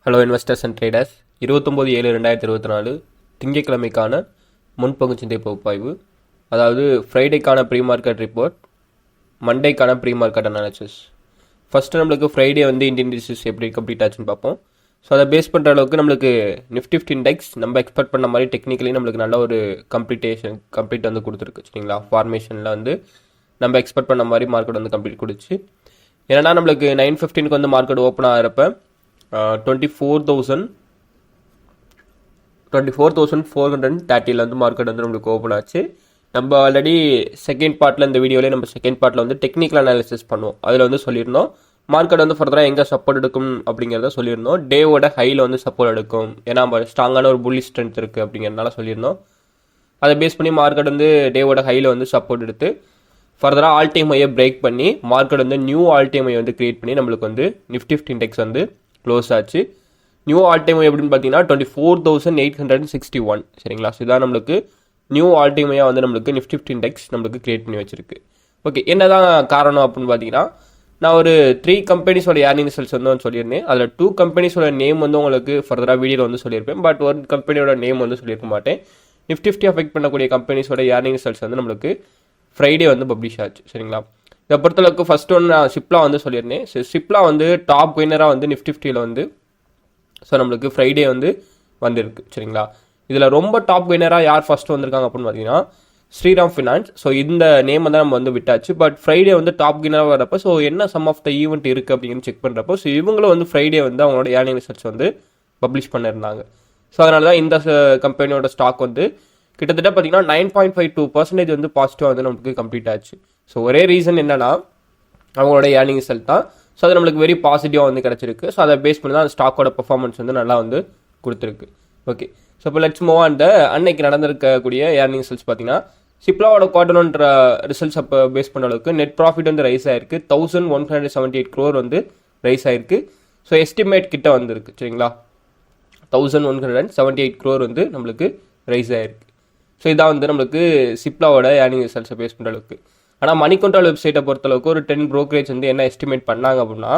Hello investors and traders, 29/7/2024 திங்கட்கிழமைக்கான முன்பங்குச்சந்தை பகுப்பாய்வு. அதாவது ஃப்ரைடேக்கான ப்ரீ மார்க்கெட் ரிப்போர்ட், மண்டேக்கான ப்ரீ மார்க்கெட் அனாலிசிஸ். ஃபஸ்ட்டு நம்மளுக்கு ஃப்ரைடே வந்து இந்தியன் இண்டஸ்ட்ரீஸ் எப்படி கம்ப்ளீட் ஆச்சுன்னு பார்ப்போம். ஸோ அதை பேஸ் பண்ணுற அளவுக்கு நம்மளுக்கு நிஃப்டி 50 இண்டெக்ஸ் நம்ம எக்ஸ்பெக்ட் பண்ண மாதிரி டெக்னிக்கலி நம்மளுக்கு நல்ல ஒரு கம்ப்ளீட் வந்து கொடுத்துருக்கு. சரிங்களா, ஃபார்மேஷனில் வந்து நம்ம எக்ஸ்பெக்ட் பண்ண மாதிரி மார்க்கெட் வந்து கம்ப்ளீட் கொடுச்சு. ஏன்னா நம்மளுக்கு 9:15 வந்து மார்க்கெட் ஓப்பன் ஆகிறப்ப 24,430 வந்து மார்க்கெட் வந்து நம்மளுக்கு ஓப்பன் ஆச்சு. நம்ம ஆல்ரெடி செகண்ட் பார்ட்டில் இந்த வீடியோலேயே நம்ம செகண்ட் பார்ட்டில் வந்து டெக்னிக்கல் அனாலிசிஸ் பண்ணுவோம். அதில் வந்து சொல்லியிருந்தோம் மார்க்கெட் வந்து ஃபர்தராக எங்கே சப்போர்ட் எடுக்கும் அப்படிங்கிறத சொல்லியிருந்தோம். டேவோட ஹையில் வந்து சப்போர்ட் எடுக்கும், ஏன்னா நம்ம ஸ்ட்ராங்கான ஒரு புல்லி ஸ்ட்ரென்த் இருக்குது அப்படிங்கிறதுனால சொல்லியிருந்தோம். அதை பேஸ் பண்ணி மார்க்கெட் வந்து டேவோட ஹையில் வந்து சப்போர்ட் எடுத்து ஃபர்தராக ஆல் டைம் ஹையை பிரேக் பண்ணி மார்க்கெட் வந்து நியூ ஆல் டைம் ஹை வந்து கிரியேட் பண்ணி நம்மளுக்கு வந்து நிஃப்டி 50 இண்டெக்ஸ் வந்து க்ளோஸ் ஆச்சு. நியூ ஆல் டைம் ஹை எப்படின்னு பார்த்தீங்கன்னா 24,861. சரிங்களா, ஸோ இதான் நம்மளுக்கு நியூ ஆல் டைம் ஹையாக வந்து நம்மளுக்கு நிஃப்டி 50 இண்டெக்ஸ் நம்மளுக்கு கிரியேட் பண்ணி வச்சிருக்கு. ஓகே, என்னதான் காரணம் அப்படின்னு பார்த்தீங்கன்னா, நான் ஒரு 3 கம்பெனிஸோட ஏர்னிங் ரிசல்ட்ஸ் வந்து சொல்லியிருந்தேன். அதில் 2 கம்பெனிஸோட நேம் வந்து உங்களுக்கு ஃபர்தராக வீடியோவில் வந்து சொல்லியிருப்பேன். பட் ஒரு கம்பெனியோட நேம் வந்து சொல்லியிருக்க மாட்டேன். நிஃப்டி 50 அஃபெக்ட் பண்ணக்கூடிய கம்பெனிஸோட ஏர்னிங் ரிசல்ட்ஸ் வந்து நம்மளுக்கு ஃப்ரைடே வந்து பப்ளிஷ் ஆச்சு. சரிங்களா, இதை பொறுத்தளவுக்கு ஃபர்ஸ்ட் ஒன்று நான் சிப்லா வந்து சொல்லியிருந்தேன். சிப்லா வந்து டாப் வின்னராக வந்து நிஃப்டி 50 வந்து ஸோ நம்மளுக்கு ஃப்ரைடே வந்து வந்திருக்கு. சரிங்களா, இதில் ரொம்ப டாப் வின்னராக யார் ஃபர்ஸ்ட் வந்திருக்காங்க அப்படின்னு பார்த்தீங்கன்னா ஸ்ரீராம் ஃபினான்ஸ். ஸோ இந்த நேம் வந்து நம்ம வந்து விட்டாச்சு. பட் ஃப்ரைடே வந்து டாப் வின்னராக வரப்போ ஸோ என்ன சம் ஆஃப் த ஈவெண்ட் இருக்குது அப்படின்னு செக் பண்ணுறப்போ ஸோ இவங்களும் வந்து ஃப்ரைடே வந்து அவங்களோட ஏர்னிங் ரிசல்ட்ஸ் வந்து பப்ளிஷ் பண்ணியிருந்தாங்க. ஸோ அதனால தான் இந்த கம்பெனியோட ஸ்டாக் வந்து கிட்டத்தட்ட பார்த்தீங்கன்னா 9.52% வந்து பாசிட்டிவாக வந்து நமக்கு கம்ப்ளீட் ஆச்சு. ஸோ ஒரே ரீசன் என்னன்னா அவங்களோட ஏர்னிங் ரிசல்ட் தான். ஸோ அது நம்மளுக்கு வெரி பாசிட்டிவாக வந்து கிடச்சிருக்கு. ஸோ அதை பேஸ் பண்ணி தான் அந்த ஸ்டாக்கோட பர்ஃபார்மன்ஸ் வந்து நல்லா வந்து கொடுத்துருக்கு. ஓகே, ஸோ இப்போ லெட்ஸ் மூவ் ஆன். அன்னைக்கு நடந்திருக்கக்கூடிய ஏர்னிங் ரிசல்ட்ஸ் பார்த்தீங்கன்னா சிப்லாவோட குவார்டர் ஒன் ரிசல்ட்ஸ் அப்போ பேஸ் பண்ண அளவுக்கு நெட் ப்ராஃபிட் வந்து ரைஸ் ஆயிருக்கு. 1,178 crore வந்து ரைஸ் ஆயிருக்கு. ஸோ எஸ்டிமேட் கிட்ட வந்துருக்கு. சரிங்களா, 1,178 crore வந்து நம்மளுக்கு ரைஸ் ஆயிருக்கு. ஸோ இதான் வந்து நம்மளுக்கு சிப்லாவோட ஏர்னிங் ரிசல்ட்ஸை பேஸ் பண்ணுற அளவுக்கு. ஆனால் மணி கண்ட்ரோல் வெப்சைட்டை பொறுத்தளவுக்கு ஒரு 10 brokerage வந்து என்ன எஸ்டிமேட் பண்ணாங்க அப்படின்னா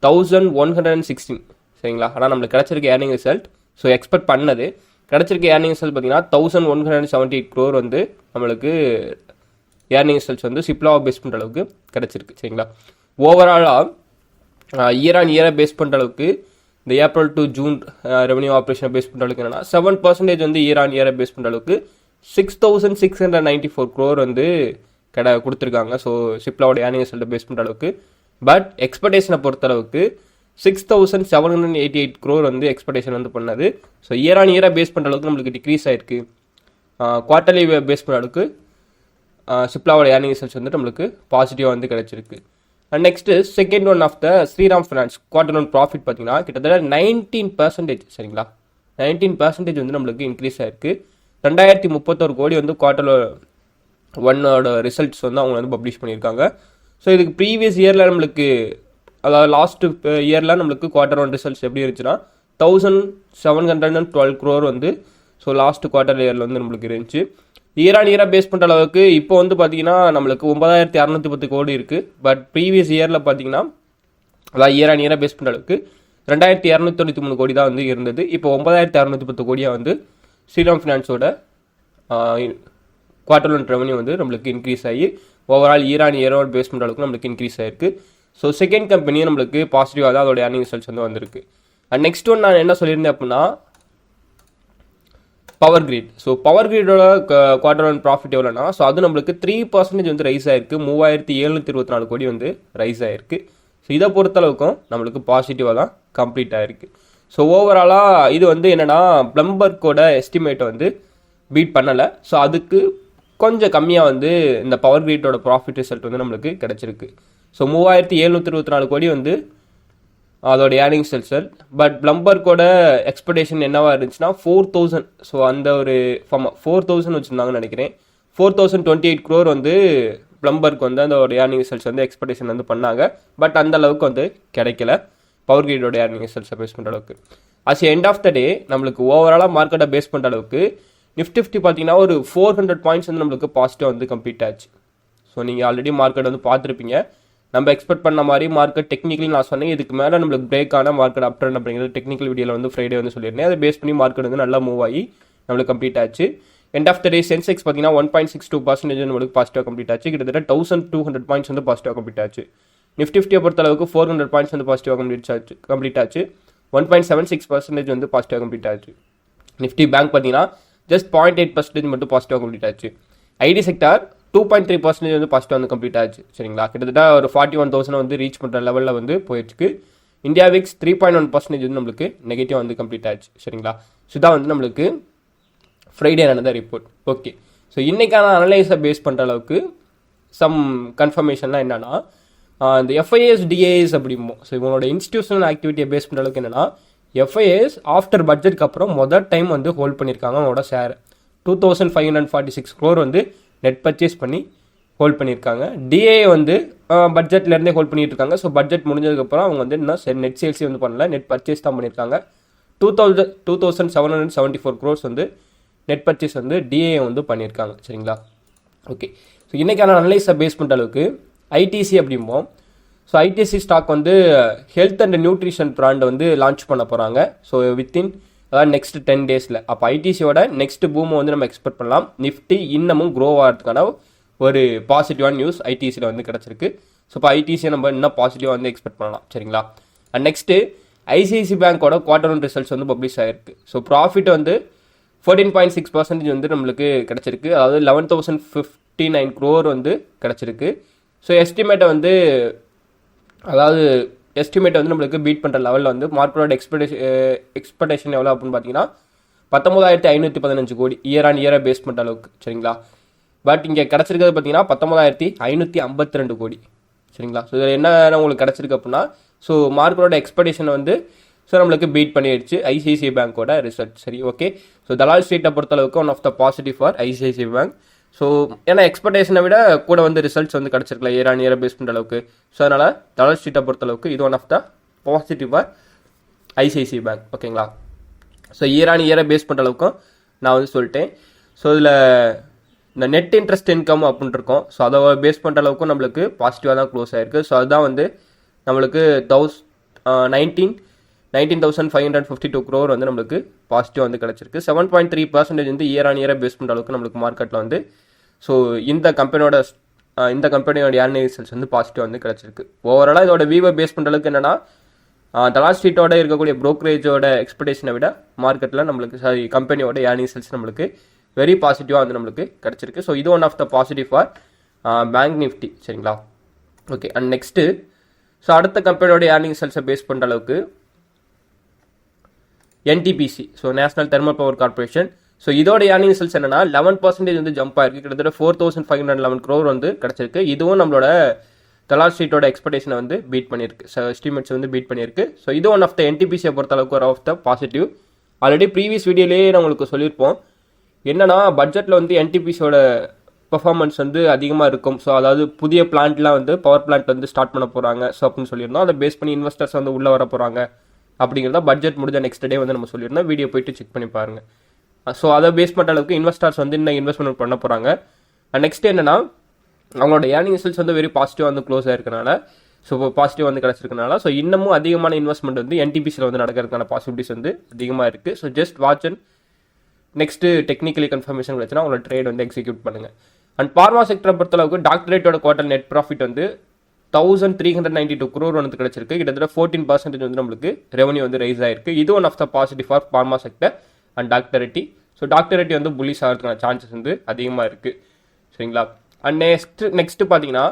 1,116. சரிங்களா, ஆனால் நம்மளுக்கு கிடச்சிருக்க ஏர்னிங் ரிசல்ட் ஸோ எக்ஸ்பெக்ட் பண்ணது கிடச்சிருக்க ஏர்னிங் ரிசல்ட் பார்த்தீங்கன்னா 1,178 crore வந்து நம்மளுக்கு ஏர்னிங் ரிசல்ட்ஸ் வந்து சிப்லாவை பேஸ் பண்ணுற அளவுக்கு கிடச்சிருக்கு. சரிங்களா, ஓவராலாக இயர் ஆன் இயரை பேஸ் பண்ணுற அளவுக்கு இந்த ஏப்ரல் டு ஜூன் ரெவன்யூ ஆப்ரேஷனை பேஸ் பண்ணுற அளவுக்கு என்னன்னா 7% வந்து இயர் ஆன் இயரை பேஸ் பண்ணுற அளவுக்கு 6,694 crore வந்து கொடுத்துருக்காங்க. ஸோ சிப்லாவோட ஏர்னிங் ரிசல்ட்டை பேஸ் பண்ணுற அளவுக்கு. பட் எக்ஸ்பெக்டேஷனை பொறுத்தளவுக்கு 6,788 crore வந்து எக்ஸ்பெக்டேஷன் வந்து பண்ணது. ஸோ இயர் ஆன் இயராக பேஸ் பண்ணுற அளவுக்கு நம்மளுக்கு டிக்ரீஸ் ஆயிருக்கு. குவார்ட்டர்லி பேஸ் பண்ணுற அளவுக்கு சிப்லாவோட ஏர்னிங் ரிசல்ட்ஸ் வந்து நம்மளுக்கு பாசிட்டிவாக வந்து கிடச்சிருக்கு. And next second one of the Shriram finance quarter one profit பார்த்தீங்கன்னா கிட்டத்தட்ட 19%. சரிங்களா, 19% வந்து நம்மளுக்கு இன்க்ரீஸ் ஆயிருக்கு. 2,031 கோடி வந்து குவார்ட்டர் ஒன்னோட ரிசல்ட்ஸ் வந்து அவங்க வந்து பப்ளிஷ் பண்ணியிருக்காங்க. ஸோ இதுக்கு ப்ரீவியஸ் இயரில் நம்மளுக்கு அதாவது லாஸ்ட் இயரில் நம்மளுக்கு குவார்ட்டர் ஒன் ரிசல்ட்ஸ் எப்படி இருந்துச்சுன்னா 1,712 crore வந்து ஸோ லாஸ்ட் குவார்ட்டர் இயரில் வந்து நம்மளுக்கு இருந்துச்சு. இயர் ஆன் இயராக பேஸ் பண்ணுற அளவுக்கு இப்போ வந்து பார்த்தீங்கன்னா நம்மளுக்கு 9,610 கோடி இருக்குது. பட் ப்ரீவியஸ் இயரில் பார்த்தீங்கன்னா அதாவது இயர் ஆன் இயராக பேஸ் பண்ணுற அளவுக்கு 2,293 கோடி தான் வந்து இருந்தது. இப்போ 9,610 கோடியாக வந்து ஸ்ரீராம் ஃபினான்ஸோட குவார்ட்டர் ஒன் ரெவன்யூ வந்து நம்மளுக்கு இன்க்ரீஸ் ஆகி ஓவரால் இயர் ஆன் இயரோட பேஸ் பண்ணுற அளவுக்கு நம்மளுக்கு இன்க்ரீஸ் ஆயிருக்கு. ஸோ செகண்ட் கம்பெனியும் நம்மளுக்கு பாசிட்டிவாக தான் அதோட ஏர்னிங் ரிசல்ட்ஸ் வந்து வந்திருக்கு. அண்ட் நெக்ஸ்ட் ஒன் நான் என்ன சொல்லியிருந்தேன் அப்படின்னா பவர் கிரிட். ஸோ பவர் கிரிடோட குவார்ட்டர் ஒன் ப்ராஃபிட் எவ்வளோனா ஸோ அது நம்மளுக்கு 3% வந்து ரைஸ் ஆயிருக்கு. 3,724 கோடி வந்து ரைஸ் ஆயிருக்கு. ஸோ இதை பொறுத்தளவுக்கும் நம்மளுக்கு பாசிட்டிவாக தான் கம்ப்ளீட் ஆயிருக்கு. ஸோ ஓவராலாக இது வந்து என்னென்னா பிளம்பர்க்கோட எஸ்டிமேட்டை வந்து பீட் பண்ணலை. ஸோ அதுக்கு கொஞ்சம் கம்மியாக வந்து இந்த பவர் கிரிட்டோட ப்ராஃபிட் ரிசல்ட் வந்து நம்மளுக்கு கிடச்சிருக்கு. ஸோ 3,724 கோடி வந்து அதோட ஏர்னிங் ரிசல்ட். பட் பிளம்பர்க்கோட எக்ஸ்பெக்டேஷன் என்னவா இருந்துச்சுன்னா 4,000. ஸோ அந்த ஒரு 4,000 வச்சுருந்தாங்கன்னு நினைக்கிறேன். 4,028 crore வந்து பிளம்பர்க்கு வந்து அதோட ஏர்னிங் ரிசல்ட்ஸ் வந்து எக்ஸ்பெக்டேஷன் வந்து பண்ணாங்க. பட் அந்த அளவுக்கு வந்து கிடைக்கல பவர் கிரிடோட ஏர்னிங் ரிசல்ட்ஸை பேஸ் பண்ணுற அளவுக்கு. அஸ் எண்ட் ஆஃப் த டே நம்மளுக்கு ஓவராலாக மார்க்கெட்டை பேஸ் பண்ணுற அளவுக்கு நிஃப்டி 50 பார்த்தீங்கன்னா ஒரு 400 பாயிண்ட்ஸ் வந்து நம்மளுக்கு பாசிட்டிவாக வந்து கம்ப்ளீட் ஆச்சு. ஸோ நீங்கள் ஆல்ரெடி மார்க்கெட் வந்து பார்த்துருப்பீங்க. நம்ம எக்ஸ்பெக்ட் பண்ண மாதிரி மார்க்கெட் டெக்னிக்கலி நான் சொன்னேன், இதுக்கு மேலே நம்மளுக்கு பிரேக் ஆன மார்க்கெட் அப் ட்ரெண்ட் அப்படிங்கிறது டெக்னிக்கல் வீடியோவில் வந்து ஃப்ரைடே வந்து சொல்லியிருந்தேன். அதை பேஸ் பண்ணி மார்க்கெட் வந்து நல்லா மூவ் ஆகி நம்மளுக்கு கம்ப்ளீட் ஆச்சு. End of the day Sensex பார்த்தீங்கன்னா 1.62% நம்மளுக்கு பாசிட்டிவாக கம்ப்ளீட் ஆச்சு. கிட்டத்தட்ட 1200 பாயிண்ட்ஸ் வந்து பாசிட்டிவாக கம்ப்ளீட் ஆச்சு. நிஃப்டியை பொறுத்த அளவுக்கு 400 பாயிண்ட்ஸ் வந்து பாசிட்டிவாக கம்ப்ளீட் ஆச்சு. 1.76% வந்து பாசிட்டிவாக கம்ப்ளீட் ஆச்சு. நிஃப்டி பேங்க் பார்த்தீங்கன்னா ஜஸ்ட் 0.8% மட்டும் பாசிட்டிவாக கம்ப்ளீட் ஆச்சு. ஐடி செக்டார் 2.3% வந்து பாசிட்டிவாக வந்து கம்ப்ளீட் ஆச்சு. சரிங்களா, கிட்டத்தட்ட ஒரு 41,000 வந்து ரீச் பண்ணுற லெவலில் வந்து போயிடுச்சு. இந்தியா விக்ஸ் 3.1% வந்து நம்மளுக்கு நெகட்டிவ் வந்து கம்ப்ளீட் ஆச்சு. சரிங்களா, ஸோ இதான் வந்து நம்மளுக்கு ஃப்ரைடே நடந்த ரிப்போர்ட். ஓகே, ஸோ இன்றைக்கான அனலைஸை பேஸ் பண்ணுற அளவுக்கு சம் கன்ஃபர்மேஷன்லாம் என்னென்னா, இந்த எஃப்ஐஎஸ் டிஏஎஸ் அப்படிம்போம். ஸோ இவங்களோட இன்ஸ்டியூஷனல் ஆக்டிவிட்டியை பேஸ் பண்ணுற அளவுக்கு என்னென்னா, எஃப்ஐஎஸ் ஆஃப்டர் பட்ஜெட்க்கு அப்புறம் டைம் வந்து ஹோல்ட் பண்ணியிருக்காங்க. அவங்களோட ஷேர் 2546 crore வந்து நெட் பர்ச்சேஸ் பண்ணி ஹோல்ட் பண்ணியிருக்காங்க. டிஏ வந்து பட்ஜெட்லேருந்தே ஹோல்ட் பண்ணிட்டு இருக்காங்க. ஸோ பட்ஜெட் முடிஞ்சதுக்கப்புறம் அவங்க வந்து இன்னும் நெட் சேல்ஸே வந்து பண்ணல, நெட் பர்ச்சேஸ் தான் பண்ணியிருக்காங்க. 2774 crores வந்து நெட் பர்ச்சேஸ் வந்து டிஏ வந்து பண்ணியிருக்காங்க. சரிங்களா, ஓகே. ஸோ இன்றைக்கான அனலைஸை பேஸ் பண்ணுற அளவுக்கு ஐடிசி அப்படிம்போம். ஸோ ஐடிசி ஸ்டாக் வந்து ஹெல்த் அண்ட் நியூட்ரிஷன் பிராண்டை வந்து லான்ச் பண்ண போகிறாங்க. ஸோ வித்தின் அதாவது நெக்ஸ்ட் 10 daysல. அப்போ ஐடிசியோட நெக்ஸ்ட் பூமை வந்து நம்ம எக்ஸ்பெக்ட் பண்ணலாம். நிஃப்டி இன்னமும் க்ரோ ஆகிறதுக்கான ஒரு பாசிட்டிவான நியூஸ் ஐடிசியில் வந்து கிடச்சிருக்கு. ஸோ இப்போ ஐடிசியை நம்ம இன்னும் பாசிட்டிவாக வந்து எக்ஸ்பெக்ட் பண்ணலாம். சரிங்களா, அண்ட் நெக்ஸ்ட்டு ஐசிஐசி பேங்கோட குவார்டர் 1 ரிசல்ட்ஸ் வந்து பப்ளிஷ் ஆகிருக்கு. ஸோ ப்ராஃபிட் வந்து 14.6% வந்து நம்மளுக்கு கிடச்சிருக்கு. அதாவது 11,059 crore வந்து கிடச்சிருக்கு. ஸோ எஸ்டிமேட்டை வந்து நம்மளுக்கு பீட் பண்ணுற லெவலில் வந்து மார்க்கெட்டோட எக்ஸ்பெக்டேஷன் எவ்வளோ அப்படின்னு பார்த்தீங்கன்னா 19,515 கோடி இயர் ஆன் இயரை பேஸ் பண்ணுற அளவுக்கு. சரிங்களா, பட் இங்கே கிடச்சிருக்கிறது பார்த்தீங்கன்னா 19,552 கோடி. சரிங்களா, ஸோ இதில் என்ன உங்களுக்கு கிடச்சிருக்கு அப்படின்னா, ஸோ மார்க்கெட்டோட எக்ஸ்பெக்டேஷன் வந்து ஸோ நம்மளுக்கு பீட் பண்ணிடுச்சு ஐசிஐசிஐ பேங்கோட ரிசல்ட். சரி, ஓகே. ஸோ தலால் ஸ்ட்ரீட்டை பொறுத்தளவுக்கு one of the positive for ICICI bank. So ஏன்னா எக்ஸ்பெக்டேஷனை விட கூட வந்து ரிசல்ட்ஸ் வந்து கிடச்சிருக்கல இயர் ஆன் இயரை பேஸ் பண்ணுற அளவுக்கு. ஸோ அதனால் தலால் ஸ்ட்ரீட்டை பொறுத்தளவுக்கு இது one of the positive for ICICI bank. ஓகேங்களா, ஸோ இயர் ஆன் இயரை பேஸ் பண்ணுற அளவுக்கும் நான் வந்து சொல்லிட்டேன். ஸோ இதில் இந்த நெட் இன்ட்ரெஸ்ட் இன்கம் அப்படின்ட்டு இருக்கோம். ஸோ அதை பேஸ் பண்ணுற அளவுக்கும் நம்மளுக்கு பாசிட்டிவாக தான் க்ளோஸ் ஆகிருக்கு. ஸோ அதுதான் வந்து நம்மளுக்கு 19,552 crore வந்து நம்மளுக்கு பாசிட்டிவ் வந்து கிடச்சிருக்கு. 7.3% வந்து இயர் ஆன் இயரை பேஸ் பண்ணுற அளவுக்கு நம்மளுக்கு மார்க்கெட்டில் வந்து ஸோ இந்த கம்பெனியோட ஏர்னிங் ரிசல்ட்ஸ் வந்து பாசிட்டிவ் வந்து கிடச்சிருக்கு. ஓவராலாக இதோட வியூவை பேஸ் பண்ணுற அளவுக்கு என்னென்னா, தலால் ஸ்ட்ரீட்டோட இருக்கக்கூடிய ப்ரோக்கரேஜோட எக்ஸ்பெக்டேஷனை விட மார்க்கெட்டில் நம்மளுக்கு கம்பெனியோட ஏர்னிங் ரிசல்ட்ஸ் நம்மளுக்கு வெரி பாசிட்டிவாக வந்து நம்மளுக்கு கிடச்சிருக்கு. ஸோ இது one of the positive for bank Nifty. சரிங்களா, ஓகே. அண்ட் நெக்ஸ்ட்டு ஸோ அடுத்த கம்பெனியோட ஏர்னிங் ரிசல்ட்ஸை பேஸ் பண்ணுற அளவுக்கு NTPC, so national thermal power corporation. So இதோட ஏர்னிங் ரிசல்ட்ஸ் என்னன்னா 11% வந்து ஜம்ப் ஆயிருக்கு. கிட்டத்தட்ட 4,511 crore வந்து கிடச்சிருக்கு. இதுவும் நம்மளோட தலால் ஸ்ட்ரீட்டோட எக்ஸ்பெக்டேஷனை வந்து பீட் பண்ணியிருக்கு. ஸோ எஸ்டிமேட்ஸ் வந்து பீட் பண்ணியிருக்கு. ஸோ இது ஒன் ஆஃப் த என்டிபிசியை பொறுத்த அளவுக்கு ஒரு of the positive. Already previous வீடியோலேயே நான் உங்களுக்கு சொல்லியிருப்போம் என்னன்னா, பட்ஜெட்டில் வந்து என்டிபிசியோட பெர்ஃபார்மன்ஸ் வந்து அதிகமாக இருக்கும். ஸோ அதாவது புதிய பிளான்ட்லாம் வந்து பவர் பிளான்ட் வந்து ஸ்டார்ட் பண்ண போகிறாங்க. ஸோ அப்படின்னு சொல்லியிருந்தோம். அதை பேஸ் பண்ணி இன்வெஸ்டர்ஸ் வந்து உள்ளே வர போகிறாங்க அப்படிங்கிறத பட்ஜெட் முடிஞ்ச நெக்ஸ்ட் டே வந்து நம்ம சொல்லியிருந்தோம். வீடியோ போயிட்டு செக் பண்ணி பாருங்கள். ஸோ அதை பேஸ் பண்ணுற அளவுக்கு இன்வெஸ்டர்ஸ் வந்து இன்னும் இன்வெஸ்ட்மெண்ட் பண்ண போகிறாங்க. நெக்ஸ்ட் என்னன்னா, அவங்களோட ஏர்னிங் ரிசல்ட்ஸ் வந்து வெரி பாசிட்டிவாக வந்து க்ளோஸ் ஆயிருக்கனால, ஸோ பாசிட்டிவ் வந்து கிடச்சிருக்கனால ஸோ இன்னமும் அதிகமான இன்வெஸ்ட்மெண்ட் வந்து என்டிபிசியில் வந்து நடக்கிறதுக்கான பாசிபிலிட்டிஸ் வந்து அதிகமாக இருக்குது. So just watch and next technically confirmation கிடச்சுன்னா உங்களோட ட்ரேட் வந்து எக்ஸிக்யூட் பண்ணுங்கள். அண்ட் பார்மா செக்டரை பொறுத்தளவுக்கு டாக்டரேட்டோட குவார்டர் நெட் ப்ராஃபிட் வந்து 1,392 crore வந்து கிடச்சிருக்கு. கிட்டத்தட்ட 14% வந்து நம்மளுக்கு ரெவன்யூ வந்து ரைஸ் ஆயிருக்கு. இது one of the positive for pharma sector and டாக்டரேட்டி. ஸோ டாக்டரேட்டி வந்து புல்லிஷ் ஆகிறதுக்கான சான்சஸ் வந்து அதிகமாக இருக்குது. சரிங்களா, அண்ட் நெக்ஸ்ட்டு பார்த்தீங்கன்னா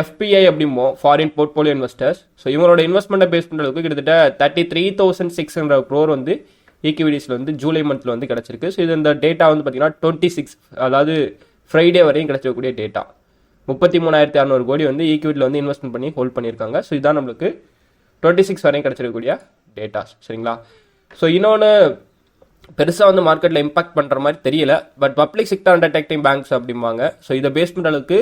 எஃபிஐ அப்படிமோ ஃபாரின் போர்ட்ஃபோலியோ இன்வெஸ்டர்ஸ். ஸோ இவங்களோட இன்வெஸ்ட்மெண்ட்டை பேஸ் பண்ணுறதுக்கு கிட்டத்தட்ட 33,600 crore வந்து ஈக்விட்டிஸில் வந்து ஜூலை மந்தில் வந்து கிடச்சிருக்கு. ஸோ இது இந்த டேட்டா வந்து பார்த்தீங்கன்னா 26 அதாவது ஃப்ரைடே வரையும் கிடச்சிருக்கக்கூடிய டேட்டா. 33,600 கோடி வந்து ஈக்விட்டியில் வந்து இன்வெஸ்ட்மெண்ட் பண்ணி ஹோல்ட் பண்ணியிருக்காங்க. ஸோ இதான் நம்மளுக்கு 26 வரையும் கிடச்சிருக்கக்கூடிய டேட்டாஸ். சரிங்களா, ஸோ இன்னொன்று பெருசாக வந்து மார்க்கெட்டில் இம்பாக்ட் பண்ணுற மாதிரி தெரியல. But public sector undertaking banks அப்படிம்பாங்க. ஸோ இதை பேஸ் பண்ணுற அளவுக்கு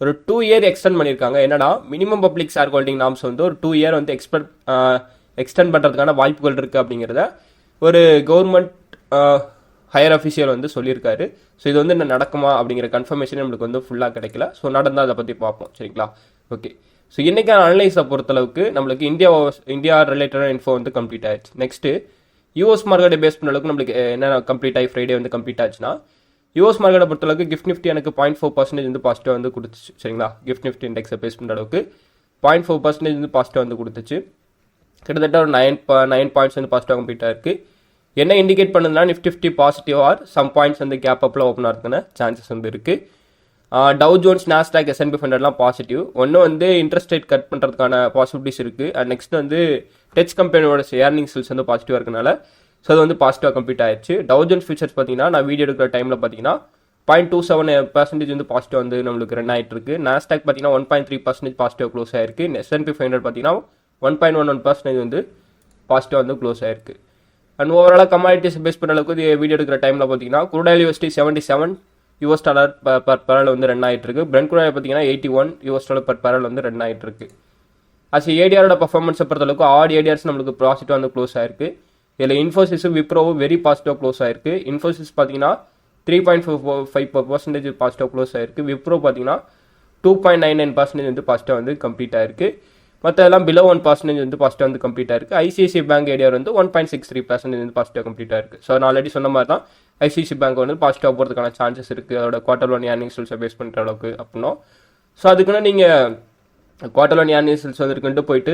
ஒரு 2 year எக்ஸ்டெண்ட் பண்ணியிருக்காங்க. என்னன்னா, minimum public share holding norms வந்து ஒரு 2 year வந்து எக்ஸ்டெண்ட் பண்ணுறதுக்கான வாய்ப்புகள் இருக்குது அப்படிங்கிறத ஒரு கவர்மெண்ட் ஹையர் அஃபிஷியல் வந்து சொல்லியிருக்காரு. ஸோ இது வந்து என்ன நடக்குமா அப்படிங்கிற கன்ஃபர்மேஷன் நம்மளுக்கு வந்து ஃபுல்லாக கிடைக்கல. ஸோ நடந்தால் அதை பற்றி பார்ப்போம். சரிங்களா, ஓகே. ஸோ இன்றைக்கான அனலைஸை பொறுத்தளவுக்கு நம்மளுக்கு இந்தியா ரிலேட்டடான இன்ஃபோ வந்து கம்ப்ளீட் ஆயிடுச்சு. நெக்ஸ்ட்டு யூஎஸ் மார்க்கெட்டை பேஸ் பண்ண அளவுக்கு நம்மளுக்கு என்ன கம்ப்ளீட் ஆகி ஃப்ரைடே வந்து கம்ப்ளீட் ஆச்சுன்னா, யூஎஸ் மார்க்கெட்டை பொறுத்தளவுக்கு கிஃப்ட் நிஃப்டி எனக்கு 0.4% வந்து பாசிட்டிவ் வந்து கொடுத்துச்சு. சரிங்களா, கிஃப்ட் நிஃப்டி இண்டெக்ஸை பேஸ் பண்ணுற அளவுக்கு 0.4% வந்து பாசிட்டிவ் வந்து கொடுத்துச்சு. கிட்டத்தட்ட ஒரு 9 பாயிண்ட்ஸ் வந்து பாசிட்டிவாக கம்ப்ளீட் ஆயிருக்கு. என்ன இண்டிகேட் பண்ணுதுன்னா Nifty 50 positive or some points வந்து கேப் அப்பில் ஓப்பன் ஆகிறதுக்கான சான்சஸ் வந்து இருக்குது. Dow Jones, Nasdaq, S&P 500 positive. ஒன்று வந்து இன்ட்ரெஸ்ட் ரேட் கட் பண்ணுறதுக்கான பாசிபிலிட்டிஸ் இருக்குது. அண்ட் நெக்ஸ்ட் வந்து டெச் கம்பெனியோட ஏர்னிங்ஸ் வந்து பாசிட்டிவாக இருக்கனால ஸோ அது வந்து பாசிட்டிவாக கம்ப்ளீட் ஆயிடுச்சு. டவ் ஜோன்ஸ் ஃபியூச்சர்ஸ் பார்த்தீங்கன்னா நான் வீடியோ எடுக்கிற டைமில் பார்த்தீங்கன்னா 0.27% வந்து பாசிட்டிவ் வந்து நம்மளுக்கு ரன் ஆகிட்டு இருக்கு. நாஸ்டாக் பார்த்தீங்கன்னா 1.3% பாசிட்டிவ் க்ளோஸ் ஆயிருக்கு. S&P 500 பார்த்தீங்கன்னா 1.11% வந்து பாசிட்டிவ் வந்து க்ளோஸ் ஆயிருக்கு. அண்ட் ஓவராலாக கமாடிட்டிஸ் பேஸ் பண்ணுற அளவுக்கு வீடியோ எடுக்கிற டைமில் பார்த்தீங்கன்னா crude oil USD $77 per barrel வந்து ரன் ஆகிட்டு இருக்கு. Brent crude oil பார்த்தீங்கன்னா $81 per barrel வந்து ரன் ஆகிட்டு இருக்கு. அஸ் ஏடிஆரோட பர்ஃபார்மன்ஸை பொறுத்தளவுக்கு ஆட் ஏடிஆர்ஸ் நம்மளுக்கு பாசிட்டிவ் வந்து க்ளோஸ் ஆயிருக்கு. இதில் இன்ஃபோசிஸும் விப்ரோவும் வெரி பாசிட்டிவ் க்ளோஸ் ஆயிருக்கு. இன்ஃபோசிஸ் பார்த்தீங்கன்னா 3.45% பாசிட்டிவ் க்ளோஸ் ஆயிருக்கு. விப்ரோ பார்த்தீங்கன்னா 2.99% வந்து பாசிட்டிவ் வந்து கம்ப்ளீட் ஆயிருக்கு. மற்ற எல்லாம் பிலோ 1% வந்து பாசிட்டிவ் வந்து கம்ப்ளீட் ஆயிருக்கு. ஐசிஐசிஐ பேங்க் ஏடிஆர் வந்து 1.63% வந்து பாசிட்டிவ் கம்ப்ளீட் ஆயிருக்கு. ஸோ நான் ஆல்ரெடி சொன்ன மாதிரி தான் ஐசிஐசிஐ பேங்க் வந்து பாசிட்டிவ் போகிறதுக்கான சான்சஸ் இருக்குது. அதோட குவார்டர் ஒன் ஏர்னிங்ஸ் ரிசல்ட்ஸை பேஸ் பண்ணுற அளவுக்கு அப்படின்னா. ஸோ அதுக்குன்னு நீங்கள் குவார்டர் ஒன் ஏர்னிங்ஸ் ரிசல்ட்ஸ் வந்துருக்குன்ட்டு போயிட்டு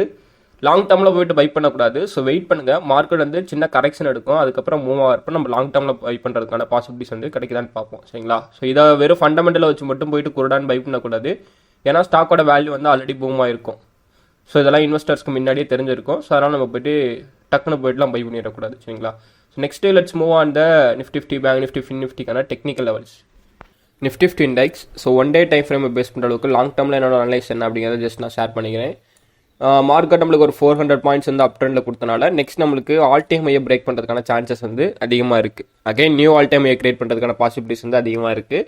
லாங் டேர்மில் போயிட்டு பை பண்ணக்கூடாது. ஸோ வெயிட் பண்ணுங்கள், மார்க்கெட் வந்து சின்ன கரெக்ஷன் எடுக்கும், அதுக்கப்புறம் மூவ் ஆகிறப்ப நம்ம லாங் டேர்மில் பை பண்ணுறதுக்கான பாசிபிலிட்டிஸ் வந்து கிடைக்குதான்னு பார்ப்போம். சரிங்களா, ஸோ இதை வெறும் ஃபண்டமெண்டலை வச்சு மட்டும் போயிட்டு குருடான்னு பை பண்ணக்கூடாது. ஏன்னா ஸ்டாக்கோட வேல்யூ வந்து ஆல்ரெடி பூம் ஆயிருக்கும். ஸோ இதெல்லாம் இன்வெஸ்டர்ஸ்க்கு முன்னாடியே தெரிஞ்சிருக்கும். ஸோ அதனால் நம்ம போய்ட்டு டக்குன்னு போய்ட்டுலாம் பை பண்ணிடக்கூடாது. சரிங்களா, so next let's move on the Nifty 50, bank Nifty, fin நிஃப்டிக்கான technical levels. Nifty 50 index so one day time ஃப்ரேமை பேஸ் பண்ணுற அளவுக்கு லாங் டேர்மில் என்னோட அனலைஸ் என்ன அப்படிங்கிறத ஜஸ்ட் நான் ஷேர் பண்ணிக்கிறேன். மார்க்கெட் நம்மளுக்கு ஒரு 400 பாயிண்ட்ஸ் வந்து அப் ட்ரெண்டில் கொடுத்தனால நெக்ஸ்ட் நம்மளுக்கு ஆல் டைம் ஹையை பிரேக் பண்ணுறதுக்கான சான்சஸ் வந்து அதிகமாக இருக்குது. அகைன் நியூ ஆல் டைம் ஹையை கிரியேட் பண்ணுறதுக்கான பாசிபிலிட்டிஸ் வந்து அதிகமாக இருக்குது.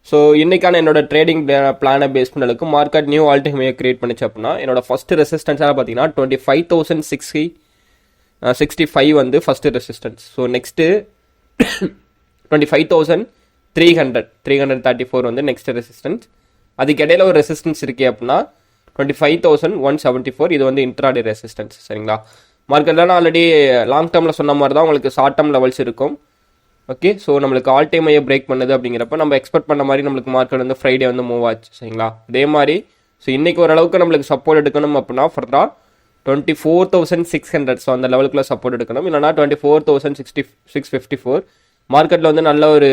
ஸோ இன்றைக்கான என்னோட ட்ரேடிங் பிளானை பேஸ் பண்ணளவுக்கு மார்க்கெட் நியூ ஆல் டைம் ஹையை கிரியேட் பண்ணிச்சு அப்படின்னா என்னோட ஃபஸ்ட்டு ரெசிஸ்டன்ஸாக பார்த்தீங்கன்னா 25,665 வந்து ஃபஸ்ட்டு ரெசிஸ்டன்ஸ். ஸோ நெக்ஸ்ட்டு 25,334 வந்து நெக்ஸ்ட் ரெசிஸ்டன்ஸ். அதுக்கு இடையில ஒரு ரெசிஸ்டன்ஸ் இருக்கே அப்படின்னா 25,174 இது வந்து இன்ட்ராடே ரெசிஸ்டன்ஸ். சரிங்களா, மார்க்கெட்டில் ஆல்ரெடி லாங் டேர்மில் சொன்ன மாதிரி தான் உங்களுக்கு ஷார்ட் டேர்ம் லெவல்ஸ் இருக்கும். ஓகே, ஸோ நம்மளுக்கு ஆல் டைம் ஐயை பிரேக் பண்ணுது அப்படிங்கிறப்ப நம்ம எக்ஸ்பெக்ட் பண்ண மாதிரி நம்மளுக்கு மார்க்கெட் வந்து ஃப்ரைடே வந்து மூவ் ஆச்சு. சரிங்களா, அதே மாதிரி ஸோ இன்றைக்கி ஓரளவுக்கு நம்மளுக்கு சப்போர்ட் எடுக்கணும் அப்படின்னா ஃபர்தராக 24,600 ஸோ அந்த லெவலுக்குள்ள சப்போர்ட் எடுக்கணும். இல்லைனா 24,654 மார்க்கெட்டில் வந்து நல்ல ஒரு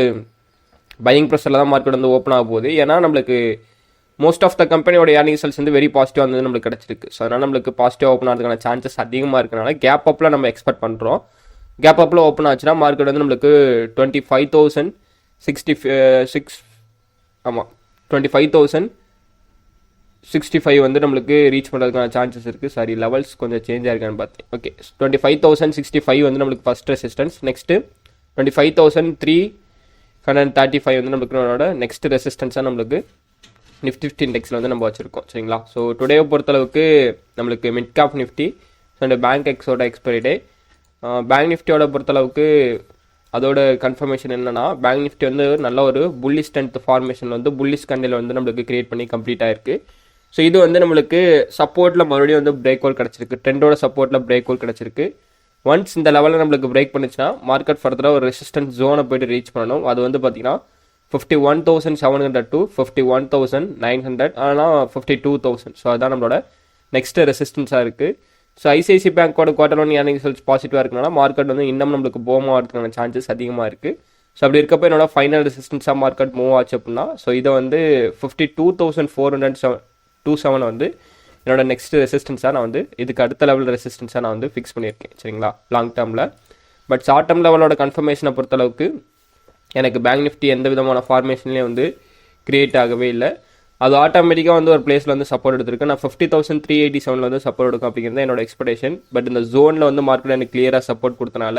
பையிங் ப்ரெஷரில் தான் மார்க்கெட் வந்து ஓப்பன் ஆக போகுது. ஏன்னா நம்மளுக்கு மோஸ்ட் ஆஃப் த கம்பெனியோட ஏர்னிங் ரிசல்ட்ஸ் வந்து வெரி பாசிட்டிவாக வந்து நம்மளுக்கு கிடச்சிருக்கு. ஸோ அதனால் நம்மளுக்கு பாசிட்டிவாக ஓப்பன் ஆகிறதுக்கான சான்சஸ் அதிகமாக இருக்கனால கேப் அப்பில் நம்ம எக்ஸ்பெக்ட் பண்ணுறோம். கேப் அப்பில் ஓப்பன் ஆச்சுன்னா மார்க்கெட் வந்து நம்மளுக்கு 25,066 ஆமாம் 25,065 வந்து நம்மளுக்கு ரீச் பண்ணுறதுக்கான சான்சஸ் இருக்குது. சாரி, லெவல்ஸ் கொஞ்சம் சேஞ்ச் ஆயிருக்கான்னு பார்த்தேன். ஓகே, 25,065 வந்து நம்மளுக்கு ஃபஸ்ட் ரெசிஸ்டன்ஸ். நெக்ஸ்ட்டு 25,335 வந்து நம்மளுக்கு நெக்ஸ்ட் ரெசிஸ்டன்ஸாக நம்மளுக்கு நிஃப்டி 50 இண்டெக்ஸில் வந்து நம்ம வச்சுருக்கோம். சரிங்களா, ஸோ டுடேவை பொறுத்தளவுக்கு நம்மளுக்கு மிட் கேப் நிஃப்டி ஸோ அந்த பேங்க் எக்ஸோட எக்ஸ்பைரி டே. பேங்க் நிஃப்டியோட பொறுத்தளவுக்கு அதோட கன்ஃபர்மேஷன் என்னன்னா பேங்க் நிஃப்டி வந்து நல்ல ஒரு புல்லிஷ் ஸ்ட்ரென்த் ஃபார்மேஷன் வந்து புல்லிஷ் கண்டில் வந்து நம்மளுக்கு கிரியேட் பண்ணி கம்ப்ளீட் ஆயிருக்கு. ஸோ இது வந்து நம்மளுக்கு சப்போர்ட்டில் மறுபடியும் வந்து பிரேக் அவுட் கிடச்சிருக்கு. ட்ரெண்டோட சப்போர்ட்டில் பிரேக் அவுட் கிடச்சிருக்கு. ஒன்ஸ் இந்த லெவலில் நம்மளுக்கு பிரேக் பண்ணிச்சுன்னா மார்க்கெட் ஃபர்தராக ஒரு ரெசிஸ்டன்ஸ் ஜோனை போய்ட்டு ரீச் பண்ணணும். அது வந்து பார்த்தீங்கன்னா 51,700 to 51,900 ஆனால் 52,000. ஸோ அதுதான் நம்மளோட நெக்ஸ்ட் ரெசிஸ்டன்ஸாக இருக்குது. ஸோ ஐசிஐசி பேங்கோட குவார்டர் ஒன் ஏர்னிங் ரிசல்ட்ஸ் பாசிட்டிவாக இருக்கனால மார்க்கெட் வந்து இன்னும் நம்மளுக்கு போமாக வரதுக்கான சான்சஸ் அதிகமாக இருக்குது. ஸோ அப்படி இருக்கப்போ என்னோட ஃபைனல் ரெசிஸ்டன்ஸாக மார்க்கெட் மூவ் ஆச்சு அப்படின்னா ஸோ இதை வந்து 52,427 வந்து என்னோட நெக்ஸ்ட் ரெசிஸ்டன்ஸாக நான் வந்து இதுக்கு அடுத்த லெவல் ரெசிஸ்டன்ஸாக நான் வந்து ஃபிக்ஸ் பண்ணியிருக்கேன். சரிங்களா, லாங் டேர்மில். பட் ஷார்ட் டேர்ம் லெவலோட கன்ஃபர்மேஷனை பொறுத்தளவுக்கு எனக்கு பேங்க் நிஃப்டி எந்த விதமான ஃபார்மேஷன்லேயும் வந்து கிரியேட் ஆகவே இல்லை. அது ஆட்டோமேட்டிக்காக வந்து ஒரு பிளேஸில் வந்து சப்போர்ட் எடுத்திருக்கு. நான் 50,387 வந்து சப்போர்ட் எடுக்கும் அப்படிங்கிறது என்னோட எக்ஸ்பெக்டேஷன். பட் இந்த ஜோனில் வந்து மார்க்கெட் எனக்கு கிளியராக சப்போர்ட் கொடுத்தனால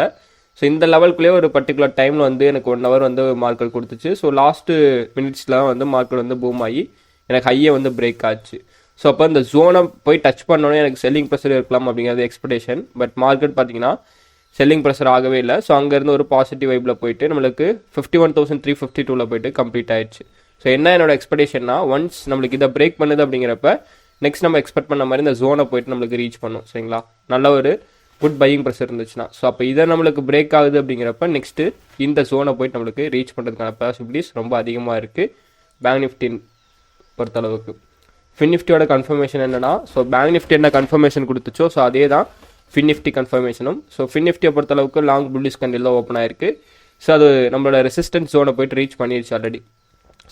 ஸோ இந்த லெவலுக்குள்ளேயே ஒரு பர்டிகுலர் டைமில் வந்து எனக்கு 1 hour வந்து மார்க்கெட் கொடுத்துச்சு. ஸோ லாஸ்ட்டு மினிட்ஸில் வந்து மார்க்கெட் வந்து பூம் ஆகி எனக்கு ஹையை வந்து பிரேக் ஆச்சு. ஸோ அப்போ இந்த ஜோனை போய் டச் பண்ணோன்னே எனக்கு செல்லிங் ப்ரெஷர் இருக்கலாம் அப்படிங்கிறது எக்ஸ்பெக்டேஷன். பட் மார்க்கெட் பார்த்தீங்கன்னா செல்லிங் ப்ரெஷர் ஆகவே இல்லை. ஸோ அங்கேருந்து ஒரு பாசிட்டிவ் வைப்பில் போயிட்டு நம்மளுக்கு 51,352 போயிட்டு கம்ப்ளீட் ஆயிடுச்சு. ஸோ என்ன என்னோட எக்ஸ்பெக்டேஷன்னா ஒன்ஸ் நம்மளுக்கு இதை பிரேக் பண்ணுது அப்படிங்கிறப்ப நெக்ஸ்ட் நம்ம எக்ஸ்பெக்ட் பண்ண மாதிரி இந்த ஜோனை போயிட்டு நம்மளுக்கு ரீச் பண்ணும். சரிங்களா, நல்ல ஒரு குட் பையிங் ப்ரெஷர் இருந்துச்சுன்னா. ஸோ அப்போ இதை நம்மளுக்கு பிரேக் ஆகுது அப்படிங்கிறப்ப நெக்ஸ்ட்டு இந்த ஜோனை போயிட்டு நம்மளுக்கு ரீச் பண்ணுறதுக்கான பாசிபிலிட்டிஸ் ரொம்ப அதிகமாக இருக்குது பேங்க் நிஃப்டின் பொறுத்தளவுக்கு. ஃபின் நிஃப்டியோட கன்ஃபர்மேஷன் என்னன்னா, ஸோ பேங்க் நிஃப்டி என்ன கன்ஃபர்மேஷன் கொடுத்துச்சோ ஸோ அதே தான் ஃபின் நிஃப்டி கன்ஃபர்மேஷனும். ஸோ ஃபின் நிஃப்டியை பொறுத்தளவுக்கு லாங் புல்லிஷ் கேண்டில் தான் ஓப்பன் ஆயிருக்கு. ஸோ அது நம்மளோட ரெசிஸ்டன்ஸ் ஜோனை போயிட்டு ரீச் பண்ணிடுச்சு ஆல்ரெடி.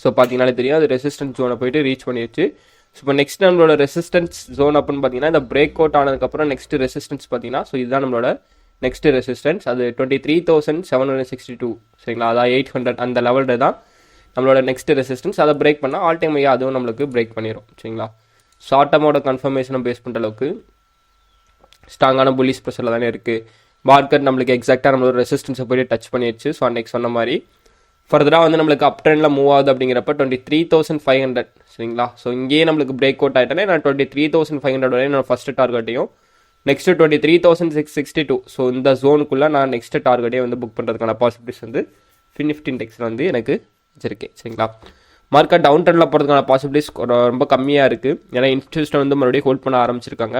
ஸோ பார்த்தீங்கன்னாலே தெரியும் அது ரெசிஸ்டன்ஸ் ஜோனை போயிட்டு ரீச் பண்ணிடுச்சு. ஸோ இப்போ நெக்ஸ்ட் நம்மளோட ரெசிஸ்டன்ஸ் ஜோன் அப்படின்னு பார்த்தீங்கன்னா இந்த பிரேக் அவுட் ஆனதுக்கப்புறம் நெக்ஸ்ட் ரெசிஸ்டன்ஸ் பார்த்தீங்கன்னா ஸோ இதுதான் நம்மளோட நெக்ஸ்ட் ரெசிஸ்டன்ஸ். அது 23,762 சரிங்களா, அதாவது 800 அந்த லெவலில் தான் நம்மளோட நெக்ஸ்ட் ரெசிஸ்டன்ஸ். அதை பிரேக் பண்ணால் ஆல் டைம் ஐயா அதுவும் நம்மளுக்கு பிரேக் பண்ணிடும். சரிங்களா, ஷார்ட் டர்மோட கன்ஃபர்மேஷனை பேஸ் பண்ணுற அளவுக்கு ஸ்ட்ராங்கான புல்லிஷ் ப்ரெஷரில் தானே இருக்குது. மார்க்கெட் நம்மளுக்கு எக்ஸாக்டாக நம்மளோட ரெசிஸ்டன்ஸை போய்ட்டு டச் பண்ணிடுச்சு. ஸோ அன்னைக்கு சொன்ன மாதிரி ஃபர்தராக வந்து நம்மளுக்கு அப் ட்ரெண்டில் மூவ் ஆகுது அப்படிங்கிறப்ப 23,500 சரிங்களா. ஸோ இங்கேயே நம்மளுக்கு பிரேக் அவுட் ஆகிட்டேனே நான் 23,500 வரையும் என்னோட ஃபஸ்ட்டு டார்கெட்டையும் நெக்ஸ்ட்டு 23,662 ஸோ இந்த ஜோனுக்குள்ளே நான் நெக்ஸ்ட் டார்கெட்டே வந்து புக் பண்ணுறதுக்கான பாசிபிலிட்டிஸ் வந்து ஃபின் நிஃப்டி இண்டெக்ஸில் வந்து எனக்கு வச்சிருக்கேன். சரிங்களா, மார்க்கெட் டவுன் ட்ரெண்டில் போகிறதுக்கான பாசிபிலிட்டிஸ் ரொம்ப கம்மியாக இருக்குது. ஏன்னா இன்ஸ்டியூஷன் வந்து மறுபடியும் ஹோல்ட் பண்ண ஆரம்பிச்சிருக்காங்க.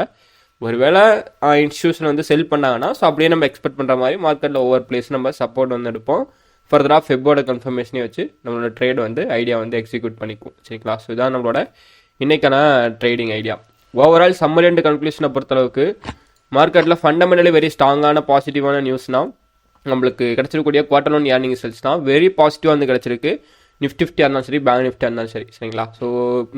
ஒருவேளை இன்ஸ்டியூஷன் வந்து செல் பண்ணாங்கன்னா ஸோ அப்படியே நம்ம எக்ஸ்பெக்ட் பண்ணுற மாதிரி மார்க்கெட்டில் ஒவ்வொரு பிளேஸ் நம்ம சப்போர்ட் வந்து எடுப்போம். ஃபர்தராக ஃபெப்போட கன்ஃபர்மேஷனே வச்சு நம்மளோட ட்ரேட் வந்து ஐடியா வந்து எக்ஸிக்யூட் பண்ணிக்கும். சரிங்களா, ஸோ இதான் நம்மளோட இன்றைக்கான trading idea. Overall summary and கன்க்ளூஷனை பொறுத்தளவுக்கு மார்க்கெட்டில் ஃபண்டமெண்டலி வெரி ஸ்ட்ராங்கான பாசிட்டிவான நியூஸ்னால் நம்மளுக்கு கிடச்சிருக்கக்கூடிய குவார்டர் ஒன் ஏர்னிங் ரிசல்ட்ஸ் தான் வெரி பாசிட்டிவாக வந்து கிடச்சிருக்கு. நிஃப்டியாக இருந்தாலும் சரி பேங்க் நிஃப்டியாக இருந்தாலும் சரி. சரிங்களா, ஸோ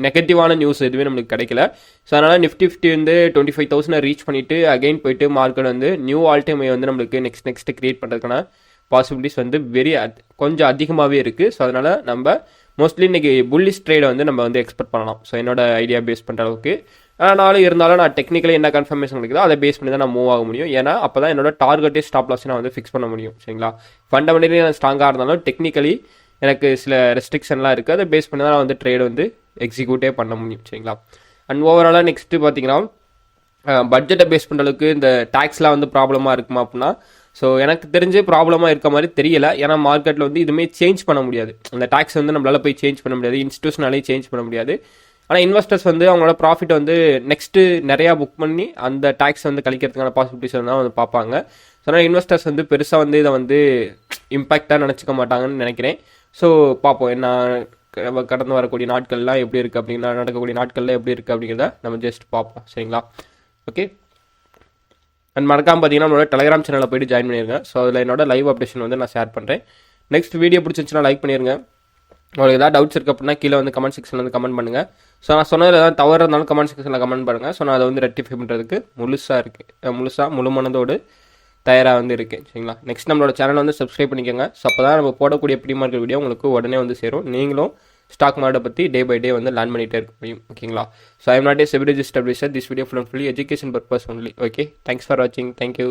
நெகட்டிவான நியூஸ் எதுவுமே நம்மளுக்கு கிடைக்கல. ஸோ அதனால் நிஃப்டி வந்து 25,000 ரீச் பண்ணிவிட்டு அகைன் போயிட்டு மார்க்கெட் வந்து நியூ ஆல் டைம் வந்து நம்மளுக்கு நெக்ஸ்ட் கிரியேட் பண்ணுறதுக்கான பாசிபிலிட்டிஸ் வந்து கொஞ்சம் அதிகமாகவே இருக்குது. ஸோ அதனால் நம்ம மோஸ்ட்லி இன்றைக்கி புல்லிஷ் ட்ரேடை வந்து நம்ம வந்து எக்ஸ்பெக்ட் பண்ணலாம். ஸோ என்னோட ஐடியா பேஸ் பண்ணுற அளவுக்கு ஆனாலும் இருந்தாலும் நான் டெக்னிக்கலி என்ன கன்ஃபர்மேஷன் இருக்குதோ அதை பேஸ் பண்ணி தான் நான் மூவ் ஆக முடியும். ஏன்னா அப்போ தான் என்னோட டார்கெட்டே ஸ்டாப் லாஸ் நான் வந்து ஃபிக்ஸ் பண்ண முடியும். சரிங்களா, ஃபண்டமெண்டலி நான் ஸ்ட்ராங்காக இருந்தாலும் டெக்னிக்கலி எனக்கு சில ரெஸ்ட்ரிக்ஷன்லாம் இருக்குது. அதை பேஸ் பண்ணி தான் நான் வந்து ட்ரேட் வந்து எக்ஸிக்யூட்டே பண்ண முடியும். சரிங்களா, அண்ட் ஓவராலாக நெக்ஸ்ட்டு பார்த்தீங்கன்னா பட்ஜெட்டை பேஸ் பண்ணுற அளவுக்கு இந்த டேக்ஸ்லாம் வந்து ப்ராப்ளமாக இருக்குமா அப்படின்னா ஸோ எனக்கு தெரிஞ்சு ப்ராப்ளமாக இருக்க மாதிரி தெரியல. ஏன்னா மார்க்கெட்டில் வந்து இதுவுமே சேஞ்ச் பண்ண முடியாது. அந்த டேக்ஸ் வந்து நம்மளால் போய் சேஞ்ச் பண்ண முடியாது, இன்ஸ்டியூஷனாலேயும் சேஞ்ச் பண்ண முடியாது. ஆனால் இன்வெஸ்டர்ஸ் வந்து அவங்களோட ப்ராஃபிட் வந்து நெக்ஸ்ட்டு நிறையா புக் பண்ணி அந்த டேக்ஸ் வந்து கழிக்கிறதுக்கான பாசிபிலிட்டிஸ் தான் வந்து பார்ப்பாங்க. ஸோ அதனால் இன்வெஸ்டர்ஸ் வந்து பெருசாக வந்து இதை வந்து இம்பேக்டாக நினச்சிக்க மாட்டாங்கன்னு நினைக்கிறேன். ஸோ பார்ப்போம் என்ன கடந்து வரக்கூடிய நாட்கள்லாம் எப்படி இருக்குது அப்படின்னா நடக்கக்கூடிய நாட்கள்லாம் எப்படி இருக்குது அப்படிங்கிறத நம்ம ஜஸ்ட் பார்ப்போம். சரிங்களா, ஓகே. அண்ட் மறக்காமல் பார்த்தீங்கன்னா நம்மளோட டெலிகிராம் சேனலில் போய்ட்டு ஜாயின் பண்ணிடுங்க. ஸோ அதில் என்னோட லைவ் அப்டேஷன் வந்து நான் ஷேர் பண்ணுறேன். நெக்ஸ்ட் வீடியோ பிடிச்சிருந்துச்சுன்னா லைக் பண்ணிடுங்க. உங்களுக்கு ஏதாவது டவுட்ஸ் இருக்குது அப்படின்னா கீழே வந்து கமெண்ட் செக்ஷனில் வந்து கமெண்ட் பண்ணுங்கள். ஸோ நான் சொன்னதில் ஏதாவது தவறு இருந்தாலும் கமெண்ட் செக்ஷனில் கமெண்ட் பண்ணுங்கள். ஸோ நான் அதை வந்து ரெக்டிஃபை பண்ணுறதுக்கு முழு மனதோடு தயாராக வந்து இருக்கேன். சரிங்களா, நெக்ஸ்ட் நம்மளோட சேனல் வந்து சப்ஸ்கிரைப் பண்ணிக்கோங்க. ஸோ அப்போ தான் நம்ம போடக்கூடிய ப்ரீ மார்க்கெட் வீடியோ உங்களுக்கு உடனே வந்து சேரும். நீங்களும் ஸ்டாக் மார்க்கெட்டை பற்றி டே பை டே வந்து லேர்ன் பண்ணிகிட்டே இருக்க முடியும். ஓகேங்களா, so I am not a SEBI registered advisor. This video full and fully education purpose only. Okay, thanks for வாட்சிங். தேங்க்யூ.